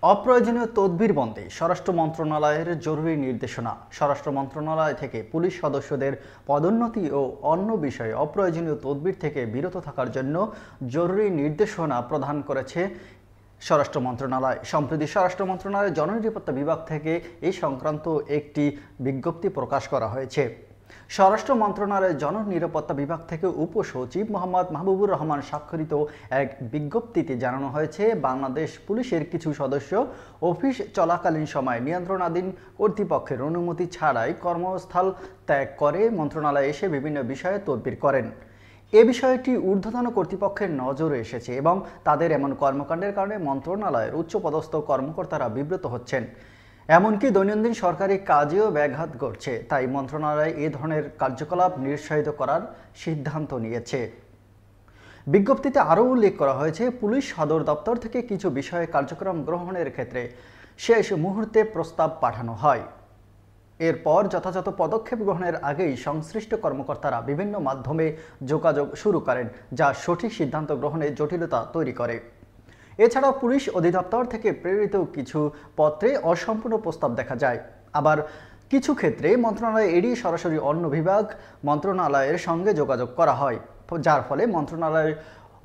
অপ্রয়োজনীয় তদবির বন্ধে স্বরাষ্ট্র মন্ত্রণালয়ের জরুরি নির্দেশনা। স্বরাষ্ট্র মন্ত্রণালয় থেকে পুলিশ সদস্যদের পদোন্নতি ও অন্য বিষয়ে অপ্রয়োজনীয় তদবির থেকে বিরত থাকার জন্য জরুরি নির্দেশনা প্রদান করেছে স্বরাষ্ট্র মন্ত্রণালয়। সম্প্রতি স্বরাষ্ট্র মন্ত্রণালয়ের জননিরাপত্তা বিভাগ থেকে এই সংক্রান্ত একটি বিজ্ঞপ্তি প্রকাশ করা হয়েছে। স্বরাষ্ট্র মন্ত্রণালয়ের জননিরাপত্তা বিভাগ থেকে উপসচিব মোহাম্মদ মাহবুবুর রহমান স্বাক্ষরিত এক বিজ্ঞপ্তিতে জানানো হয়েছে, বাংলাদেশ পুলিশের কিছু সদস্য অফিস চলাকালীন সময় নিয়ন্ত্রণাধীন কর্তৃপক্ষের অনুমতি ছাড়াই কর্মস্থল ত্যাগ করে মন্ত্রণালয়ে এসে বিভিন্ন বিষয়ে তদবির করেন। এ বিষয়টি ঊর্ধ্বতন কর্তৃপক্ষের নজরে এসেছে এবং তাদের এমন কর্মকাণ্ডের কারণে মন্ত্রণালয়ের উচ্চপদস্থ কর্মকর্তারা বিব্রত হচ্ছেন, এমনকি দৈনন্দিন সরকারি কাজেও ব্যাঘাত ঘটছে। তাই মন্ত্রণালয় এ ধরনের কার্যকলাপ নিরুৎসাহিত করার সিদ্ধান্ত নিয়েছে। বিজ্ঞপ্তিতে আরও উল্লেখ করা হয়েছে, পুলিশ সদর দপ্তর থেকে কিছু বিষয়ে কার্যক্রম গ্রহণের ক্ষেত্রে শেষ মুহূর্তে প্রস্তাব পাঠানো হয়। এরপর যথাযথ পদক্ষেপ গ্রহণের আগেই সংশ্লিষ্ট কর্মকর্তারা বিভিন্ন মাধ্যমে যোগাযোগ শুরু করেন, যা সঠিক সিদ্ধান্ত গ্রহণে জটিলতা তৈরি করে। এছাড়াও পুলিশ অধিদপ্তর থেকে প্রেরিত কিছু পত্রে অসম্পূর্ণ প্রস্তাব দেখা যায়। আবার কিছু ক্ষেত্রে মন্ত্রণালয় এড়িয়ে সরাসরি অন্য বিভাগ মন্ত্রণালয়ের সঙ্গে যোগাযোগ করা হয়, যার ফলে মন্ত্রণালয়ের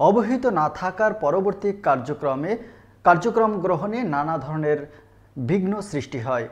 অবহিত না থাকার পরবর্তী কার্যক্রম গ্রহণে নানা ধরনের বিঘ্ন সৃষ্টি হয়।